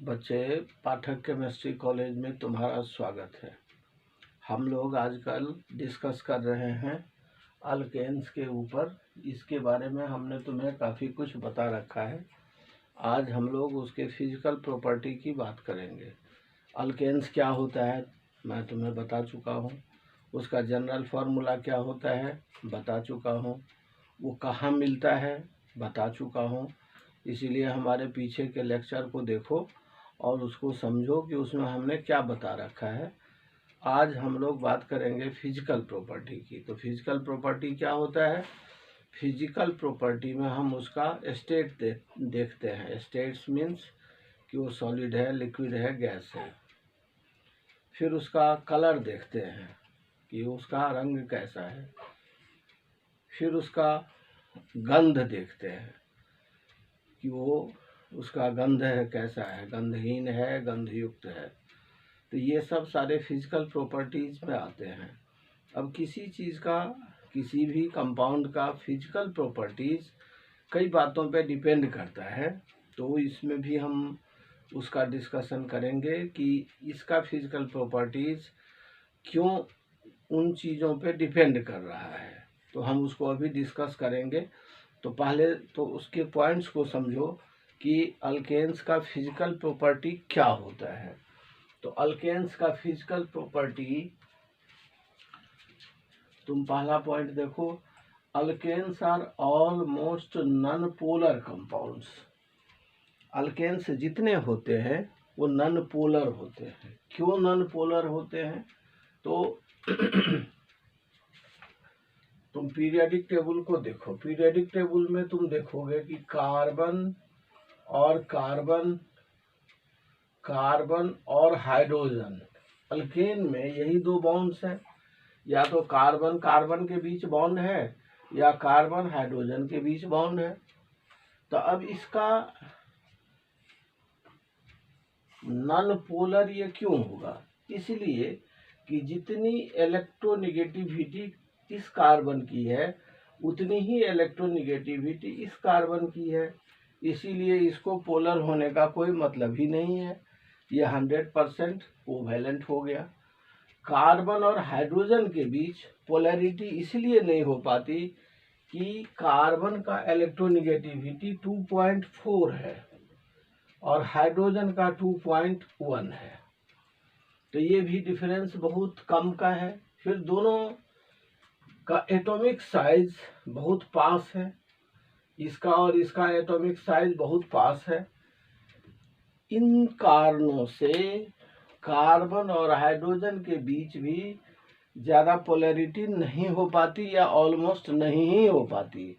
बच्चे, पाठक chemistry college में तुम्हारा स्वागत है। हम लोग आजकल डिस्कस कर रहे हैं अल्केन्स के ऊपर। इसके बारे में हमने तुम्हें काफ़ी कुछ बता रखा है। आज हम लोग उसके फिजिकल प्रॉपर्टी की बात करेंगे। अल्केन्स क्या होता है मैं तुम्हें बता चुका हूँ। उसका जनरल फार्मूला क्या होता है बता चुका हूँ। वो कहाँ मिलता है बता चुका हूँ। इसीलिए हमारे पीछे के लेक्चर को देखो और उसको समझो कि उसमें हमने क्या बता रखा है। आज हम लोग बात करेंगे फिजिकल प्रॉपर्टी की। तो फिजिकल प्रॉपर्टी क्या होता है? फिजिकल प्रॉपर्टी में हम उसका स्टेट देखते हैं। स्टेट्स मीन्स कि वो सॉलिड है, लिक्विड है, गैस है। फिर उसका कलर देखते हैं कि उसका रंग कैसा है। फिर उसका गंध देखते हैं कि वो उसका गंध है कैसा है, गंधहीन है, गंधयुक्त है। तो ये सब सारे फिजिकल प्रॉपर्टीज में आते हैं। अब किसी चीज़ का, किसी भी कंपाउंड का फिजिकल प्रॉपर्टीज कई बातों पे डिपेंड करता है। तो इसमें भी हम उसका डिस्कशन करेंगे कि इसका फिजिकल प्रॉपर्टीज क्यों उन चीज़ों पे डिपेंड कर रहा है। तो हम उसको अभी डिस्कस करेंगे। तो पहले तो उसके पॉइंट्स को समझो कि अल्केन्स का फिजिकल प्रॉपर्टी क्या होता है। तो अल्केन्स का फिजिकल प्रॉपर्टी, तुम पहला पॉइंट देखो, alkanes are almost non polar compounds. Alkanes जितने होते हैं वो नॉन पोलर होते हैं। क्यों नॉन पोलर होते हैं? तो तुम पीरियोडिक टेबल को देखो। पीरियोडिक टेबल में तुम देखोगे कि कार्बन और कार्बन, कार्बन और हाइड्रोजन, अल्केन में यही दो बॉन्ड्स हैं। या तो कार्बन कार्बन के बीच बॉन्ड है या कार्बन हाइड्रोजन के बीच बॉन्ड है। तो अब इसका नॉन पोलर ये क्यों होगा? इसलिए कि जितनी इलेक्ट्रोनिगेटिविटी इस कार्बन की है उतनी ही इलेक्ट्रोनिगेटिविटी इस कार्बन की है। इसीलिए इसको पोलर होने का कोई मतलब ही नहीं है। ये 100% कोवैलेंट हो गया। कार्बन और हाइड्रोजन के बीच पोलैरिटी इसलिए नहीं हो पाती कि कार्बन का इलेक्ट्रोनिगेटिविटी 2.4 है और हाइड्रोजन का 2.1 है। तो ये भी डिफरेंस बहुत कम का है। फिर दोनों का एटॉमिक साइज बहुत पास है। इसका और इसका एटॉमिक साइज बहुत पास है। इन कारणों से कार्बन और हाइड्रोजन के बीच भी ज़्यादा पोलैरिटी नहीं हो पाती या ऑलमोस्ट नहीं ही हो पाती।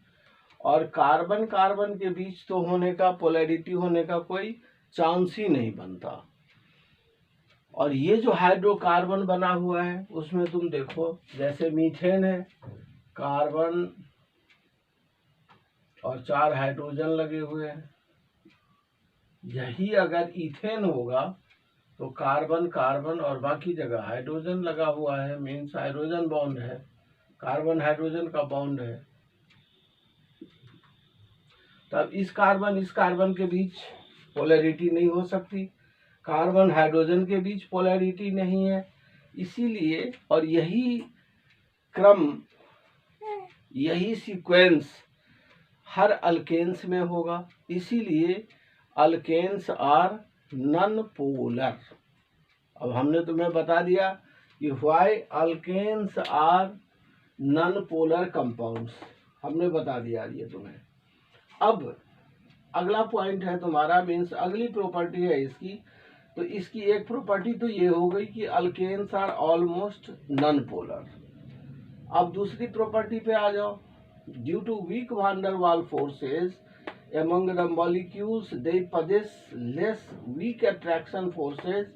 और कार्बन कार्बन के बीच तो होने का, पोलैरिटी होने का कोई चांस ही नहीं बनता। और ये जो हाइड्रोकार्बन बना हुआ है उसमें तुम देखो, जैसे मीथेन है, कार्बन और 4 हाइड्रोजन लगे हुए हैं। यही अगर इथेन होगा तो कार्बन कार्बन और बाकी जगह हाइड्रोजन लगा हुआ है, मीन्स हाइड्रोजन बॉन्ड है, कार्बन हाइड्रोजन का बॉन्ड है। तब इस कार्बन के बीच पोलैरिटी नहीं हो सकती, कार्बन हाइड्रोजन के बीच पोलैरिटी नहीं है। इसीलिए, और यही क्रम, यही सीक्वेंस हर अल्केन्स में होगा। इसीलिए अल्केन्स आर नॉन पोलर। अब हमने तुम्हें बता दिया कि why alkanes are non polar compounds, हमने बता दिया ये तुम्हें। अब अगला पॉइंट है तुम्हारा, मीन्स अगली प्रॉपर्टी है इसकी। तो इसकी एक प्रॉपर्टी तो ये हो गई कि alkanes are almost non polar. अब दूसरी प्रॉपर्टी पे आ जाओ। Due to weak van der Waals forces among the molecules, they possess less weak attraction forces,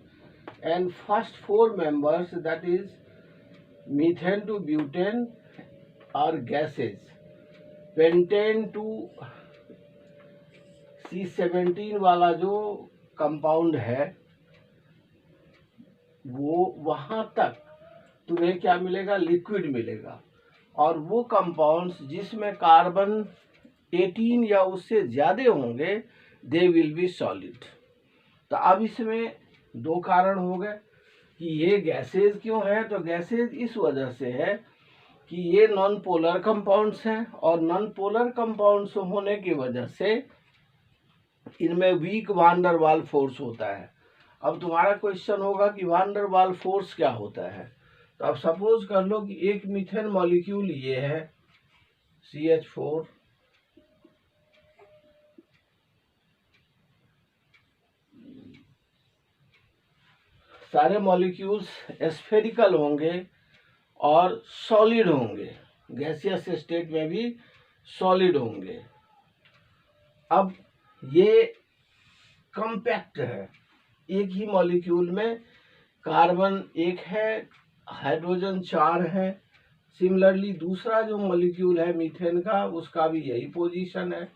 and first 4 members, that is methane to butane, are gases. pentane to C17 वाला जो compound है वो वहां तक तुम्हें क्या मिलेगा? लिक्विड मिलेगा। और वो कंपाउंड्स जिसमें कार्बन 18 या उससे ज्यादा होंगे, दे विल बी सॉलिड। तो अब इसमें दो कारण हो गए कि ये गैसेज क्यों है। तो गैसेज इस वजह से है कि ये नॉन पोलर कंपाउंड्स हैं और नॉन पोलर कंपाउंड्स होने की वजह से इनमें वीक वान डर वाल फोर्स होता है। अब तुम्हारा क्वेश्चन होगा कि वान डर वाल फोर्स क्या होता है। तो अब सपोज कर लो कि एक मीथेन मॉलिक्यूल ये है CH4, सारे मॉलिक्यूल्स स्फेरिकल होंगे और सॉलिड होंगे, गैसियस स्टेट में भी सॉलिड होंगे। अब ये कॉम्पैक्ट है, एक ही मॉलिक्यूल में कार्बन एक है, हाइड्रोजन 4 है। सिमिलरली दूसरा जो मॉलिक्यूल है मीथेन का, उसका भी यही पोजीशन है।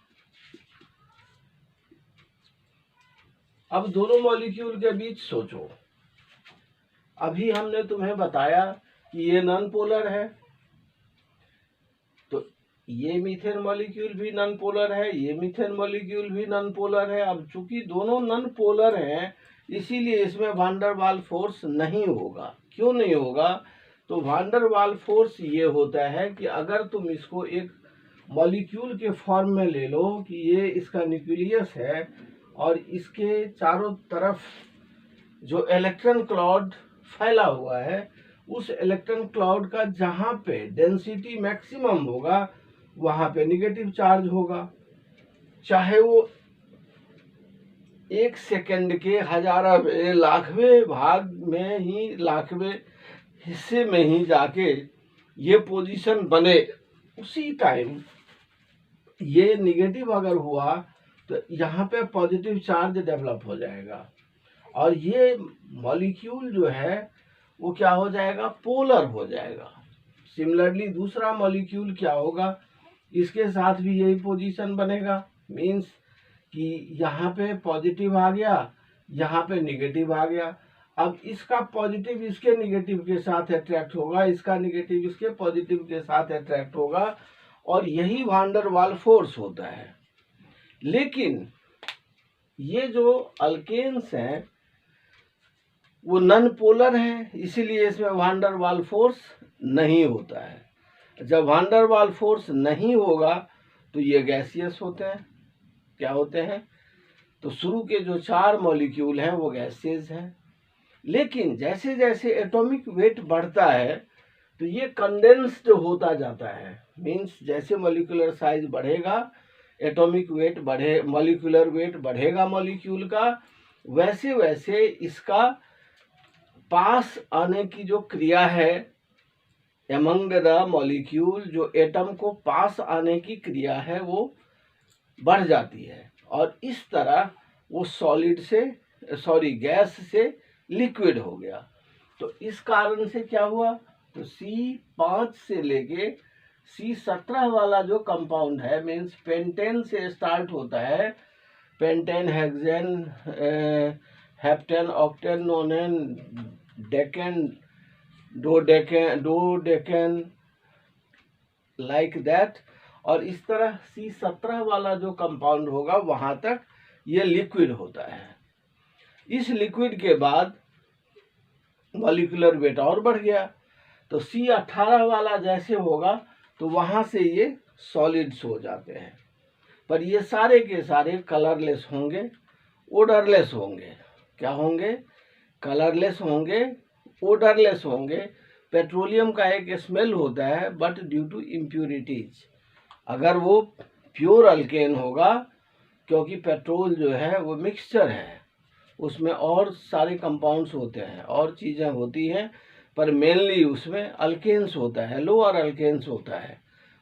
अब दोनों मॉलिक्यूल के बीच सोचो, अभी हमने तुम्हें बताया कि ये नॉन पोलर है, तो ये मीथेन मॉलिक्यूल भी नॉन पोलर है, ये मीथेन मॉलिक्यूल भी नॉन पोलर है। अब चूंकि दोनों नॉन पोलर हैं, इसीलिए इसमें वान डर वाल फोर्स नहीं होगा। क्यों नहीं होगा? तो वान डर वाल फोर्स ये होता है कि अगर तुम इसको एक मॉलिक्यूल के फॉर्म में ले लो कि ये इसका न्यूक्लियस है और इसके चारों तरफ जो इलेक्ट्रॉन क्लाउड फैला हुआ है, उस इलेक्ट्रॉन क्लाउड का जहां पे डेंसिटी मैक्सिमम होगा वहां पे निगेटिव चार्ज होगा, चाहे वो 1 सेकंड के 1000वें लाखवें भाग में ही, लाखवें हिस्से में ही जाके ये पोजीशन बने। उसी टाइम ये निगेटिव अगर हुआ तो यहाँ पे पॉजिटिव चार्ज डेवलप हो जाएगा और ये मॉलिक्यूल जो है वो क्या हो जाएगा? पोलर हो जाएगा। सिमिलरली दूसरा मॉलिक्यूल क्या होगा? इसके साथ भी यही पोजीशन बनेगा, मींस कि यहाँ पे पॉजिटिव आ गया, यहाँ पे निगेटिव आ गया। अब इसका पॉजिटिव इसके निगेटिव के साथ अट्रैक्ट होगा, इसका निगेटिव इसके पॉजिटिव के साथ अट्रैक्ट होगा और यही वान डर वाल फोर्स होता है। लेकिन ये जो अल्केन्स हैं वो नॉन पोलर हैं, इसीलिए इसमें वान डर वाल फोर्स नहीं होता है। जब वान डर वाल फोर्स नहीं होगा तो ये गैसियस होते हैं। क्या होते हैं? तो शुरू के जो 4 मॉलिक्यूल हैं वो गैसेज हैं, लेकिन जैसे जैसे एटॉमिक वेट बढ़ता है तो ये कंडेंस्ड होता जाता है। मींस जैसे मॉलिक्यूलर साइज बढ़ेगा, एटॉमिक वेट बढ़े, मॉलिक्यूलर वेट बढ़ेगा मॉलिक्यूल का, वैसे वैसे इसका पास आने की जो क्रिया है एमंग द मॉलिक्यूल, जो एटम को पास आने की क्रिया है वो बढ़ जाती है और इस तरह वो सॉलिड से, सॉरी, गैस से लिक्विड हो गया। तो इस कारण से क्या हुआ? तो C5 से लेके C17 वाला जो कंपाउंड है, मीन्स पेंटेन से स्टार्ट होता है, pentane, hexane, heptane, octane, नोनेन, decane, dodecane, like that. और इस तरह C17 वाला जो कंपाउंड होगा वहां तक ये लिक्विड होता है। इस लिक्विड के बाद मॉलिक्यूलर वेट और बढ़ गया, तो C18 वाला जैसे होगा तो वहां से ये सॉलिड्स हो जाते हैं। पर ये सारे के सारे कलरलेस होंगे, ओडरलेस होंगे। क्या होंगे? कलरलेस होंगे, ओडरलेस होंगे। पेट्रोलियम का एक स्मेल होता है, बट ड्यू टू इम्प्यूरिटीज। अगर वो प्योर अल्केन होगा, क्योंकि पेट्रोल जो है वो मिक्सचर है, उसमें और सारे कंपाउंड्स होते हैं और चीज़ें होती हैं, पर मेनली उसमें अल्केन्स होता है, लोअर अल्केन्स होता है।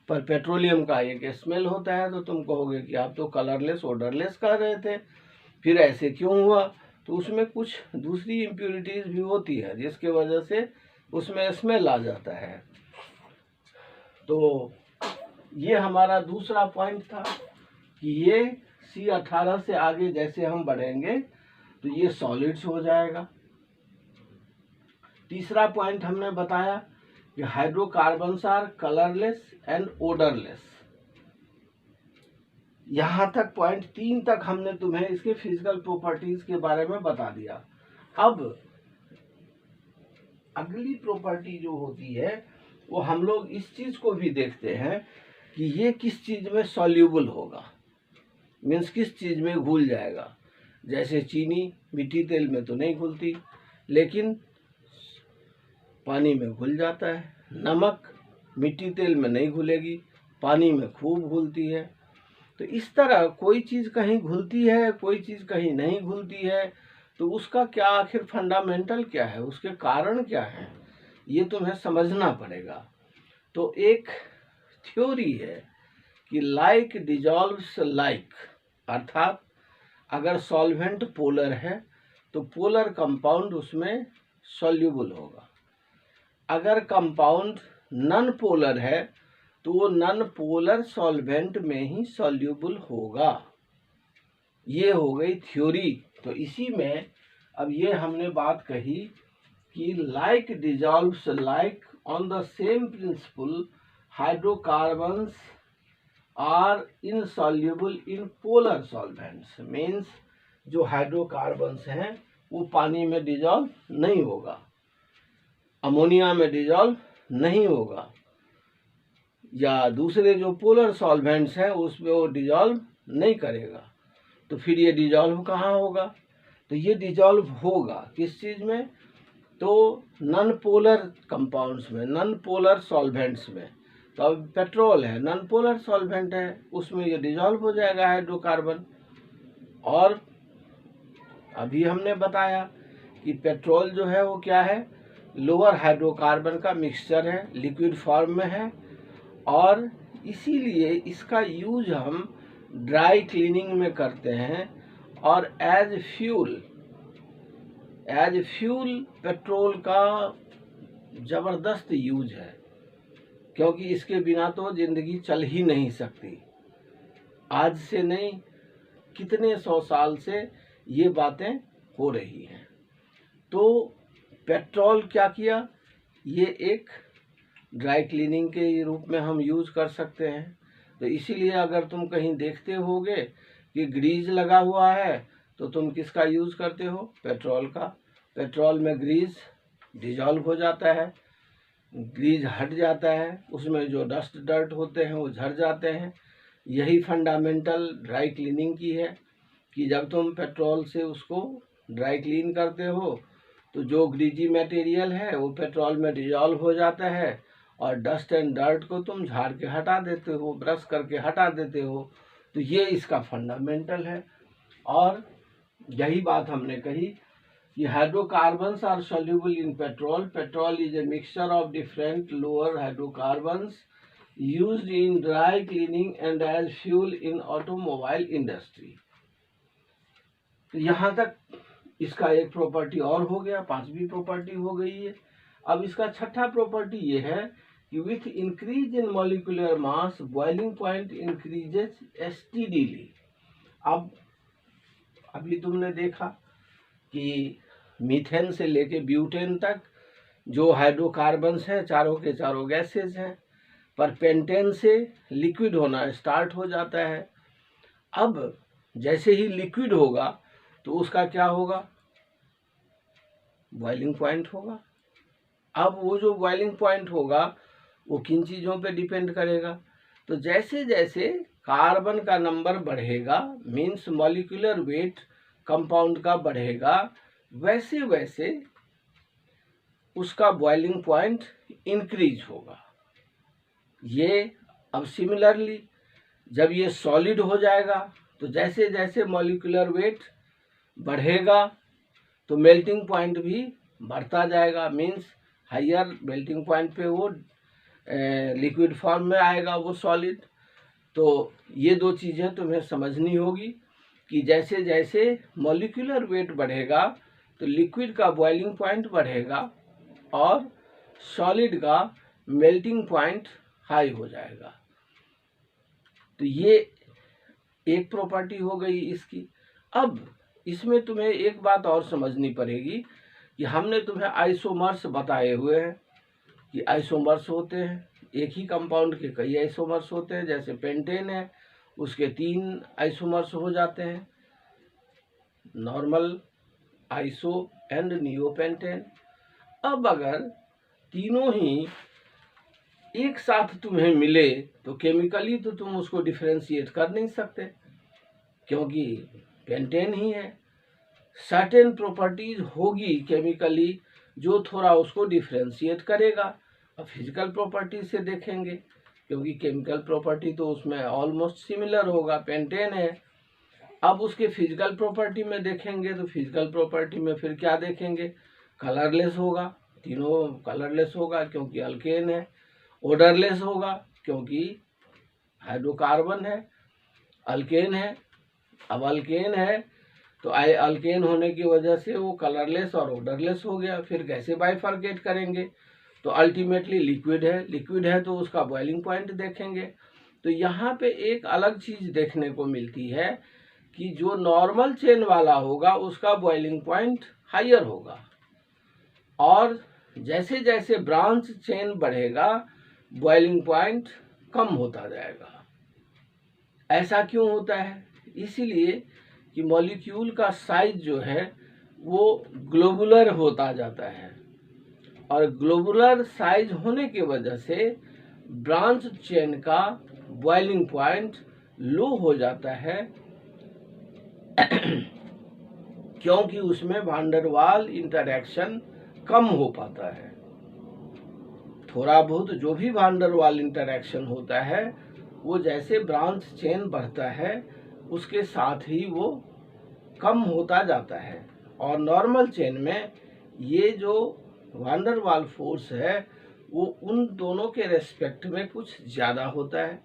पर पेट्रोलियम का एक स्मेल होता है, तो तुम कहोगे कि आप तो कलरलेस, ओडरलेस कह रहे थे, फिर ऐसे क्यों हुआ? तो उसमें कुछ दूसरी इम्प्यूरिटीज भी होती है जिसके वजह से उसमें स्मेल आ जाता है। तो ये हमारा दूसरा पॉइंट था कि ये C18 से आगे जैसे हम बढ़ेंगे तो ये सॉलिड्स हो जाएगा। तीसरा पॉइंट हमने बताया कि hydrocarbons are colourless and odourless. यहाँ तक पॉइंट 3 तक हमने तुम्हें इसके फिजिकल प्रॉपर्टीज के बारे में बता दिया। अब अगली प्रॉपर्टी जो होती है वो हम लोग इस चीज को भी देखते हैं कि ये किस चीज में सॉल्यूबल होगा, मीन्स किस चीज में घुल जाएगा। जैसे चीनी मिट्टी तेल में तो नहीं घुलती, लेकिन पानी में घुल जाता है। नमक मिट्टी तेल में नहीं घुलेगी, पानी में खूब घुलती है। तो इस तरह कोई चीज़ कहीं घुलती है, कोई चीज़ कहीं नहीं घुलती है, तो उसका क्या आखिर फंडामेंटल क्या है, उसके कारण क्या है, ये तुम्हें समझना पड़ेगा। तो एक थ्योरी है कि लाइक डिजॉल्व्स लाइक, अर्थात अगर सॉल्वेंट पोलर है तो पोलर कंपाउंड उसमें सॉल्यूबल होगा। अगर कंपाउंड नॉन पोलर है तो वो नॉन पोलर सॉल्वेंट में ही सॉल्यूबल होगा। ये हो गई थ्योरी। तो इसी में अब ये हमने बात कही कि like dissolves like on the same principle hydrocarbons are insoluble in polar solvents, means जो हाइड्रोकार्बन्स हैं वो पानी में डिजॉल्व नहीं होगा, अमोनिया में डिजॉल्व नहीं होगा, या दूसरे जो पोलर सॉल्वेंट्स हैं उसमें वो डिजॉल्व नहीं करेगा। तो फिर ये डिजॉल्व कहाँ होगा? तो ये डिजॉल्व होगा किस चीज़ में? तो नॉन पोलर कंपाउंड्स में, नॉन पोलर सॉल्वेंट्स में। तो अब पेट्रोल है, नॉन पोलर सॉल्वेंट है, उसमें ये डिजॉल्व हो जाएगा हाइड्रोकार्बन। और अभी हमने बताया कि पेट्रोल जो है वो क्या है, लोअर हाइड्रोकार्बन का मिक्सचर है, लिक्विड फॉर्म में है, और इसीलिए इसका यूज हम ड्राई क्लीनिंग में करते हैं। और एज फ्यूल पेट्रोल का ज़बरदस्त यूज है, क्योंकि इसके बिना तो ज़िंदगी चल ही नहीं सकती। आज से नहीं, कितने 100 साल से ये बातें हो रही हैं। तो पेट्रोल क्या किया, ये एक ड्राई क्लीनिंग के रूप में हम यूज़ कर सकते हैं। तो इसीलिए अगर तुम कहीं देखते होगे कि ग्रीज लगा हुआ है तो तुम किसका यूज़ करते हो? पेट्रोल का। पेट्रोल में ग्रीज डिजॉल्व हो जाता है, ग्रीज हट जाता है, उसमें जो डस्ट डर्ट होते हैं वो झड़ जाते हैं। यही फंडामेंटल ड्राई क्लीनिंग की है कि जब तुम पेट्रोल से उसको ड्राई क्लीन करते हो तो जो ग्रीजी मटेरियल है वो पेट्रोल में डिजॉल्व हो जाता है, और डस्ट एंड डर्ट को तुम झाड़ के हटा देते हो, ब्रश करके हटा देते हो। तो ये इसका फंडामेंटल है। और यही बात हमने कही कि hydrocarbons are soluble in petrol. Petrol is a mixture of different lower hydrocarbons used in dry cleaning and as fuel in automobile industry. तो यहाँ तक इसका एक प्रॉपर्टी और हो गया, 5वीं प्रॉपर्टी हो गई है। अब इसका 6ठा प्रॉपर्टी ये है कि with increase in molecular mass boiling point increases steadily. अब अभी तुमने देखा कि मीथेन से लेके ब्यूटेन तक जो हाइड्रोकार्बन्स हैं चारों के चारों गैसेज हैं, पर पेंटेन से लिक्विड होना स्टार्ट हो जाता है। अब जैसे ही लिक्विड होगा तो उसका क्या होगा? बॉइलिंग पॉइंट होगा। अब वो जो बॉइलिंग पॉइंट होगा वो किन चीज़ों पे डिपेंड करेगा? तो जैसे जैसे कार्बन का नंबर बढ़ेगा, मीन्स मॉलिक्यूलर वेट कंपाउंड का बढ़ेगा, वैसे वैसे उसका बॉइलिंग पॉइंट इंक्रीज होगा। ये अब सिमिलरली जब ये सॉलिड हो जाएगा तो जैसे जैसे मॉलिक्यूलर वेट बढ़ेगा तो मेल्टिंग पॉइंट भी बढ़ता जाएगा, मीन्स हायर मेल्टिंग पॉइंट पे वो लिक्विड फॉर्म में आएगा वो सॉलिड। तो ये दो चीज़ें तुम्हें समझनी होगी कि जैसे जैसे मॉलिक्यूलर वेट बढ़ेगा तो लिक्विड का बॉइलिंग पॉइंट बढ़ेगा और सॉलिड का मेल्टिंग पॉइंट हाई हो जाएगा। तो ये एक प्रॉपर्टी हो गई इसकी। अब इसमें तुम्हें एक बात और समझनी पड़ेगी कि हमने तुम्हें आइसोमर्स बताए हुए हैं कि आइसोमर्स होते हैं, एक ही कंपाउंड के कई आइसोमर्स होते हैं। जैसे पेंटेन है उसके 3 आइसोमर्स हो जाते हैं, नॉर्मल, आइसो एंड नियोपेंटेन। अब अगर तीनों ही एक साथ तुम्हें मिले तो केमिकली तो तुम उसको डिफरेंशिएट कर नहीं सकते, क्योंकि पेंटेन ही है। सर्टेन प्रॉपर्टीज होगी केमिकली जो थोड़ा उसको डिफरेंशिएट करेगा। अब फिजिकल प्रॉपर्टी से देखेंगे, क्योंकि केमिकल प्रॉपर्टी तो उसमें ऑलमोस्ट सिमिलर होगा, पेंटेन है। अब उसके फिजिकल प्रॉपर्टी में देखेंगे तो फिजिकल प्रॉपर्टी में फिर क्या देखेंगे, कलरलेस होगा, तीनों कलरलेस होगा क्योंकि अल्केन है। ओडरलेस होगा क्योंकि हाइड्रोकार्बन है, अल्केन है। अब अल्केन है तो अल्केन होने की वजह से वो कलरलेस और ओडरलेस हो गया। फिर कैसे बाइफर्केट करेंगे, तो अल्टीमेटली लिक्विड है तो उसका बॉइलिंग पॉइंट देखेंगे। तो यहाँ पे एक अलग चीज देखने को मिलती है कि जो नॉर्मल चेन वाला होगा उसका बॉइलिंग पॉइंट हायर होगा, और जैसे जैसे ब्रांच चेन बढ़ेगा बॉइलिंग पॉइंट कम होता जाएगा। ऐसा क्यों होता है? इसीलिए कि मॉलिक्यूल का साइज जो है वो ग्लोबुलर होता जाता है, और ग्लोबुलर साइज होने की वजह से ब्रांच चेन का बॉइलिंग पॉइंट लो हो जाता है क्योंकि उसमें वैन डर वाल इंटरैक्शन कम हो पाता है। थोड़ा बहुत जो भी वैन डर वाल इंटरैक्शन होता है वो जैसे ब्रांच चेन बढ़ता है उसके साथ ही वो कम होता जाता है, और नॉर्मल चेन में ये जो वैन डर वाल फोर्स है वो उन दोनों के रेस्पेक्ट में कुछ ज़्यादा होता है।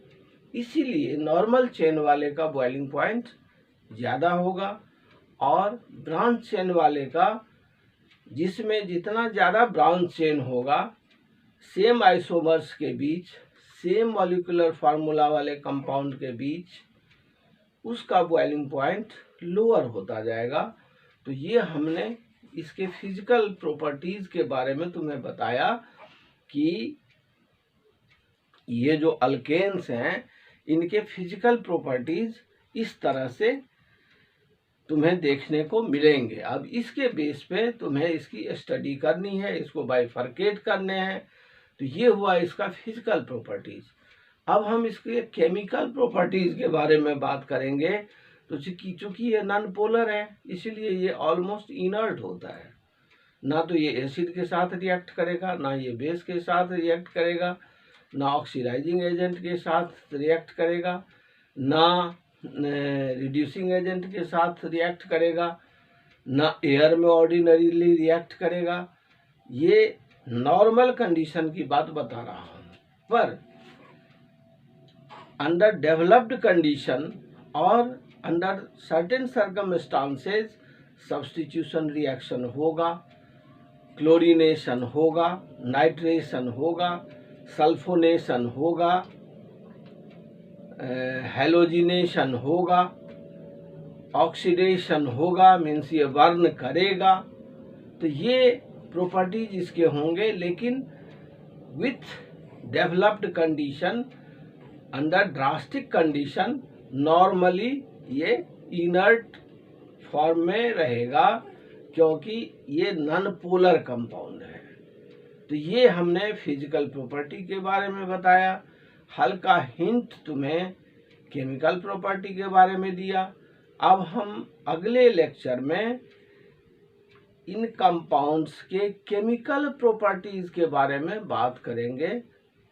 इसीलिए नॉर्मल चेन वाले का बॉइलिंग पॉइंट ज़्यादा होगा, और ब्रांच चेन वाले का, जिसमें जितना ज़्यादा ब्रांच चेन होगा सेम आइसोमर्स के बीच, सेम मॉलिक्यूलर फार्मूला वाले कंपाउंड के बीच, उसका बॉइलिंग पॉइंट लोअर होता जाएगा। तो ये हमने इसके फिजिकल प्रॉपर्टीज के बारे में तुम्हें बताया कि ये जो अल्केन्स हैं इनके फिजिकल प्रॉपर्टीज इस तरह से तुम्हें देखने को मिलेंगे। अब इसके बेस पे तुम्हें इसकी स्टडी करनी है, इसको बाइफर्केट करने हैं। तो ये हुआ इसका फिजिकल प्रॉपर्टीज। अब हम इसके केमिकल प्रॉपर्टीज के बारे में बात करेंगे। तो चूंकि ये नॉन पोलर है इसलिए ये ऑलमोस्ट इनर्ट होता है, ना तो ये एसिड के साथ रिएक्ट करेगा, ना ये बेस के साथ रिएक्ट करेगा, ना ऑक्सीडाइजिंग एजेंट के साथ रिएक्ट करेगा, ना रिड्यूसिंग एजेंट के साथ रिएक्ट करेगा, ना एयर में ऑर्डिनरीली रिएक्ट करेगा। ये नॉर्मल कंडीशन की बात बता रहा हूँ, पर अंडर डेवलप्ड कंडीशन और under certain circumstances substitution reaction होगा, क्लोरीनेशन होगा, नाइट्रेशन होगा, सल्फोनेशन होगा, हेलोजिनेशन होगा, ऑक्सीडेशन होगा, मीन्स ये बर्न करेगा। तो ये प्रॉपर्टीज इसके होंगे, लेकिन with developed condition, under drastic condition normally ये इनर्ट फॉर्म में रहेगा, क्योंकि ये नॉन पोलर कंपाउंड है। तो ये हमने फिजिकल प्रॉपर्टी के बारे में बताया, हल्का हिंट तुम्हें केमिकल प्रॉपर्टी के बारे में दिया। अब हम अगले लेक्चर में इन कंपाउंड्स के केमिकल प्रॉपर्टीज के बारे में बात करेंगे।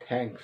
थैंक्स।